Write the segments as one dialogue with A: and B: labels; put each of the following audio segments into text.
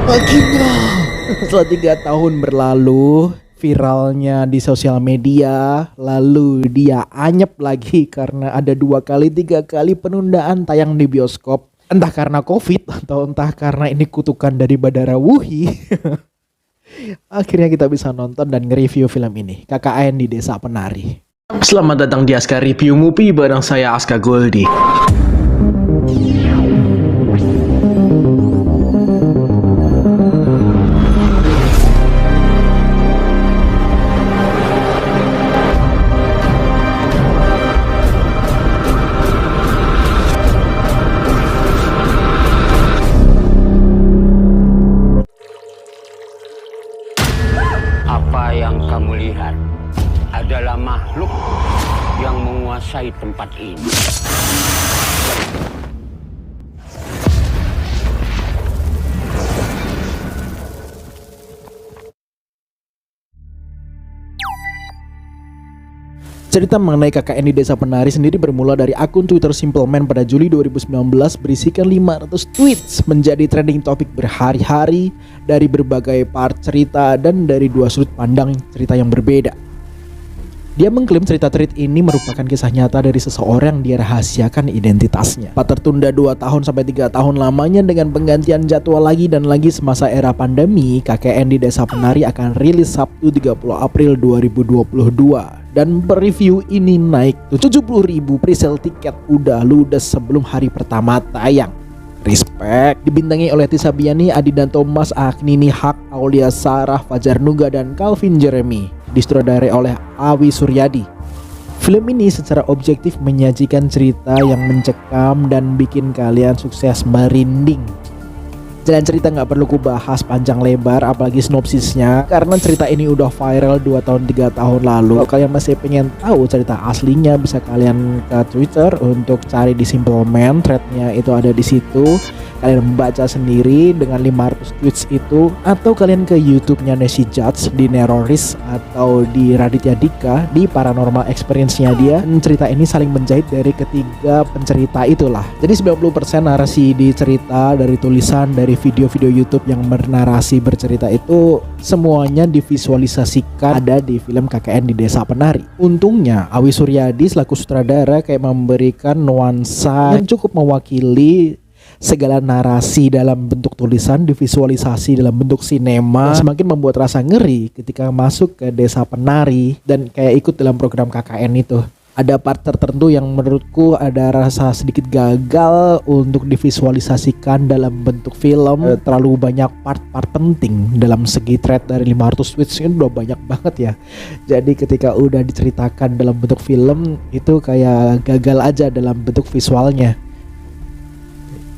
A: Baginda. Setelah 3 tahun berlalu, viralnya di sosial media, lalu dia anyep lagi karena ada 2 kali 3 kali penundaan tayang di bioskop. Entah karena COVID atau entah karena ini kutukan dari Badara Wuhi. Akhirnya kita bisa nonton dan nge-review film ini, KKN di Desa Penari.
B: Selamat datang di Aska Review Movie bareng saya Aska Goldie.
C: Apa yang kamu lihat adalah makhluk yang menguasai tempat ini.
A: Cerita mengenai KKN di Desa Penari sendiri bermula dari akun Twitter Simple Man pada Juli 2019 berisikan 500 tweets menjadi trending topik berhari-hari dari berbagai part cerita dan dari 2 sudut pandang cerita yang berbeda. Dia mengklaim cerita tweet ini merupakan kisah nyata dari seseorang yang dirahasiakan identitasnya. Tertunda 2 tahun sampai 3 tahun lamanya dengan penggantian jadwal lagi dan lagi semasa era pandemi, KKN di Desa Penari akan rilis Sabtu 30 April 2022. Dan per-review ini naik tuh 70.000 presale tiket udah ludes sebelum hari pertama tayang. Respect. Dibintangi oleh Tisa Biani, Adidan Thomas, Aknini Hak, Aulia Sarah, Fajar Nuga, dan Calvin Jeremy. Disutradarai oleh Awi Suryadi. Film ini secara objektif menyajikan cerita yang mencekam dan bikin kalian sukses merinding. Jalan cerita nggak perlu kubahas panjang lebar apalagi sinopsisnya karena cerita ini udah viral 2 tahun 3 tahun lalu. Kalau kalian masih pengen tahu cerita aslinya bisa kalian ke Twitter untuk cari di Simple Man, threadnya itu ada di situ. Kalian membaca sendiri dengan 500 tweets itu, atau kalian ke YouTube-nya Nessie Judge di Neroris atau di Raditya Dika di Paranormal Experience-nya dia. Dan cerita ini saling menjahit dari ketiga pencerita itulah. Jadi 90% narasi di cerita, dari tulisan, dari video-video YouTube yang bernarasi bercerita itu semuanya divisualisasikan ada di film KKN di Desa Penari. Untungnya Awi Suryadi selaku sutradara kayak memberikan nuansa yang cukup mewakili segala narasi dalam bentuk tulisan, divisualisasi dalam bentuk sinema, semakin membuat rasa ngeri ketika masuk ke Desa Penari dan kayak ikut dalam program KKN itu. Ada part tertentu yang menurutku ada rasa sedikit gagal untuk divisualisasikan dalam bentuk film. Terlalu banyak part-part penting dalam segi thread dari 500 tweets ini udah banyak banget ya. Jadi ketika udah diceritakan dalam bentuk film itu kayak gagal aja dalam bentuk visualnya.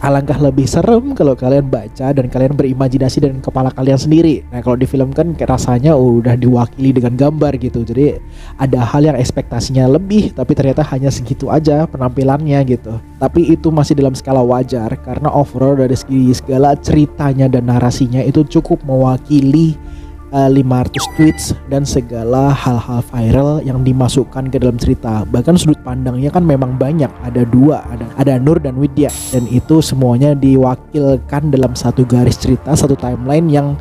A: Alangkah lebih serem kalau kalian baca dan kalian berimajinasi dengan kepala kalian sendiri. Nah kalau di film kan rasanya udah diwakili dengan gambar gitu. Jadi ada hal yang ekspektasinya lebih tapi ternyata hanya segitu aja penampilannya gitu. Tapi itu masih dalam skala wajar karena overall dari segi segala ceritanya dan narasinya itu cukup mewakili 500 tweets dan segala hal-hal viral yang dimasukkan ke dalam cerita. Bahkan sudut pandangnya kan memang banyak, ada 2, ada Nur dan Widya, dan itu semuanya diwakilkan dalam satu garis cerita, satu timeline yang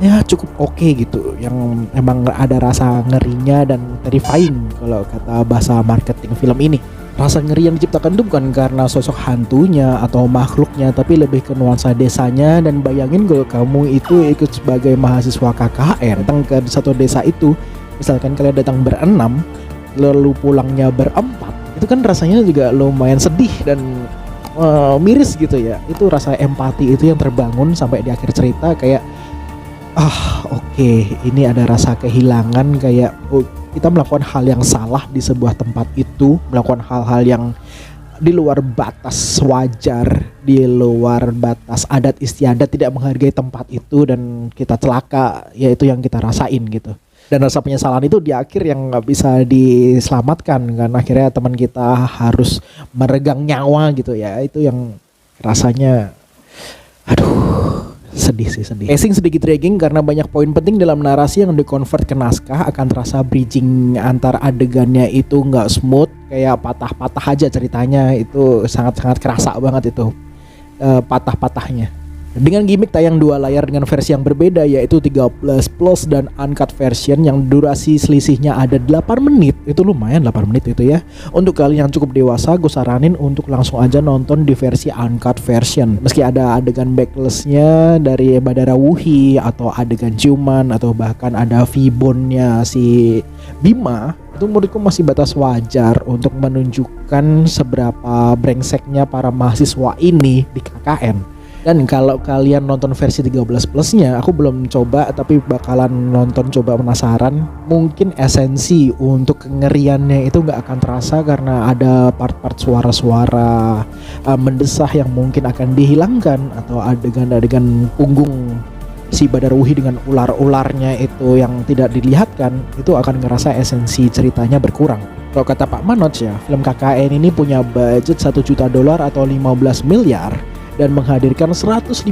A: ya cukup oke gitu, yang emang ada rasa ngerinya dan terrifying kalau kata bahasa marketing film ini. Rasa ngeri yang diciptakan itu bukan karena sosok hantunya atau makhluknya, tapi lebih ke nuansa desanya. Dan bayangin kalau kamu itu ikut sebagai mahasiswa KKN datang ke satu desa itu, misalkan kalian datang berenam lalu pulangnya berempat, itu kan rasanya juga lumayan sedih dan miris gitu ya. Itu rasa empati itu yang terbangun sampai di akhir cerita kayak oke, ini ada rasa kehilangan kayak kita melakukan hal yang salah di sebuah tempat itu, melakukan hal-hal yang di luar batas wajar, di luar batas adat istiadat, tidak menghargai tempat itu dan kita celaka, yaitu yang kita rasain gitu. Dan rasa penyesalan itu di akhir yang nggak bisa diselamatkan kan, akhirnya teman kita harus meregang nyawa gitu ya. Itu yang rasanya sedih. Pacing sedikit dragging karena banyak poin penting dalam narasi yang dikonvert ke naskah. Akan terasa bridging antar adegannya itu nggak smooth, kayak patah-patah aja ceritanya. Itu sangat-sangat kerasa banget itu patah-patahnya. Dengan gimmick tayang 2 layar dengan versi yang berbeda, yaitu 13 plus dan uncut version yang durasi selisihnya ada 8 menit. Itu lumayan 8 menit itu ya. Untuk kalian yang cukup dewasa, gue saranin untuk langsung aja nonton di versi uncut version. Meski ada adegan backlessnya dari Badara Wuhi, atau adegan ciuman, atau bahkan ada V-bone-nya si Bima, itu menurutku masih batas wajar untuk menunjukkan seberapa brengseknya para mahasiswa ini di KKN. Dan kalau kalian nonton versi 13 plusnya, aku belum coba tapi bakalan nonton, coba penasaran. Mungkin esensi untuk kengeriannya itu nggak akan terasa karena ada part-part suara-suara mendesah yang mungkin akan dihilangkan, atau adegan-adegan punggung si Badar Wuhi dengan ular-ularnya itu yang tidak dilihatkan, itu akan ngerasa esensi ceritanya berkurang. Kalau kata Pak Manoj ya, film KKN ini punya budget $1 juta atau 15 miliar dan menghadirkan 150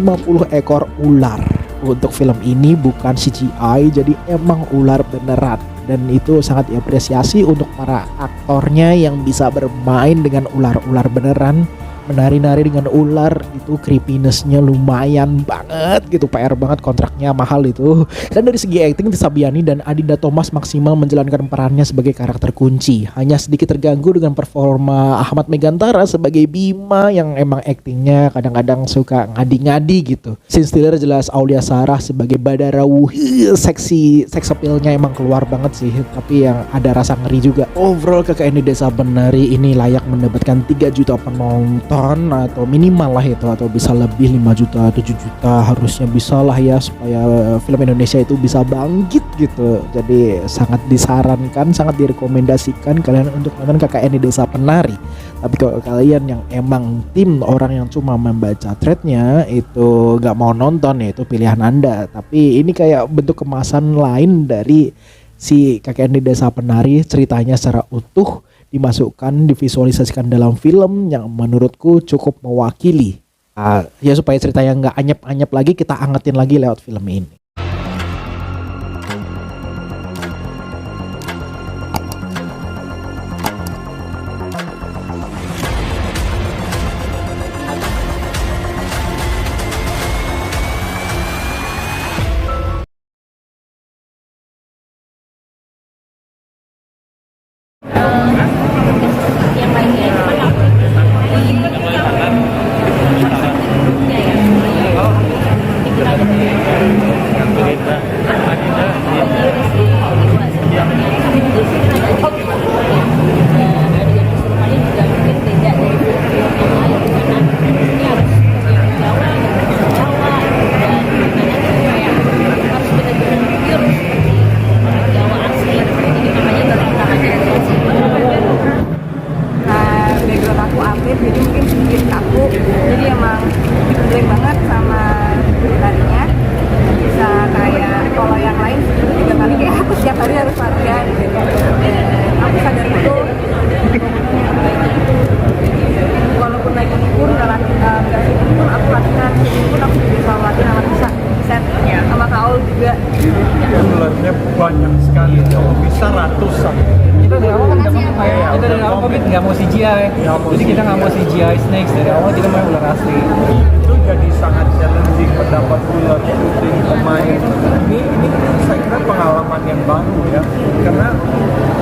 A: ekor ular. Untuk film ini bukan CGI, jadi emang ular beneran, dan itu sangat diapresiasi untuk para aktornya yang bisa bermain dengan ular-ular beneran. Menari-nari dengan ular itu creepiness-nya lumayan banget gitu, PR banget, kontraknya mahal itu. Dan dari segi acting, Sabiani dan Adinda Thomas maksimal menjalankan perannya sebagai karakter kunci. Hanya sedikit terganggu dengan performa Ahmad Megantara sebagai Bima yang emang actingnya kadang-kadang suka ngadi-ngadi gitu. Scene stealer jelas Aulia Sarah sebagai Badara Wuhi, seksi sex appeal-nya emang keluar banget sih, tapi yang ada rasa ngeri juga. Overall KKN Desa Penari ini layak mendapatkan 3 juta penonton atau minimal lah itu, atau bisa lebih 5 juta, 7 juta harusnya bisa lah ya, supaya film Indonesia itu bisa bangkit gitu. Jadi sangat disarankan, sangat direkomendasikan kalian untuk nonton KKN Desa Penari. Tapi kalau kalian yang emang tim orang yang cuma membaca threadnya itu gak mau nonton, ya itu pilihan Anda. Tapi ini kayak bentuk kemasan lain dari si KKN Desa Penari, ceritanya secara utuh dimasukkan, divisualisasikan dalam film yang menurutku cukup mewakili. Ya supaya ceritanya nggak anyep-anyep lagi, kita angetin lagi lewat film ini.
D: Ularnya banyak sekali, bisa ratusan.
E: Kita dari awal kan kita dari awal komit nggak mau CGI, jadi kita nggak mau CGI snakes dari awal, kita mau ular asli.
D: Itu jadi sangat challenging mendapat ular syuting pemain. Ini saya kira pengalaman yang baru ya, karena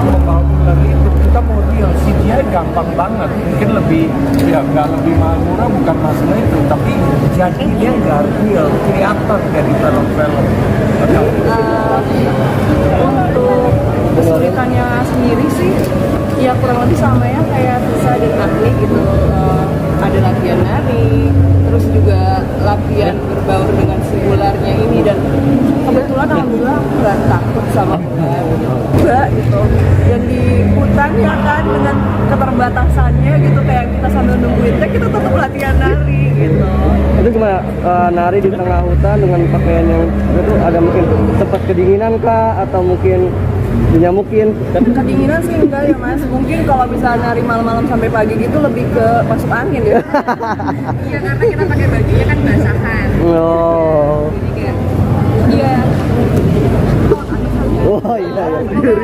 D: membawa ular itu kita mau real, CGI gampang banget, mungkin lebih ya nggak lebih murah, bukan masalah itu, tapi jadinya nggak real, kelihatan dari film-film.
F: Untuk kesulitannya sendiri sih ya kurang lebih sama ya kayak Tisa dan Ahli gitu. Ada latihan nari, terus juga latihan berbaur dengan si ularnya ini, dan kebetulan alhamdulillah aku nggak takut sama ular enggak gitu. Dan di hutan ya kan dengan keterbatasannya gitu, kayak kita sambil nungguin teh kita tetap latihan nari gitu.
G: Itu gimana nari di tengah hutan dengan pakaian yang itu, ada mungkin tempat kedinginan kah, atau mungkin dinyamukin?
F: Kedinginan sih enggak ya mas, mungkin kalau bisa nari malam-malam sampai pagi gitu lebih ke masuk angin ya. Iya karena kita pakai bajunya kan basahan.
G: Oh.
F: Jadi kayak iya.
G: Oh iya iya.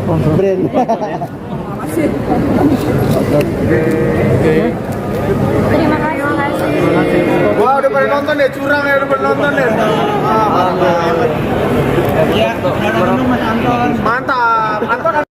G: Brand.
F: Makasih.
D: Oke.
F: Terima kasih.
D: Wah, udah pada nonton ya, curang ya penonton ya.
E: Ya, Mas Anton.
D: Mantap. Anton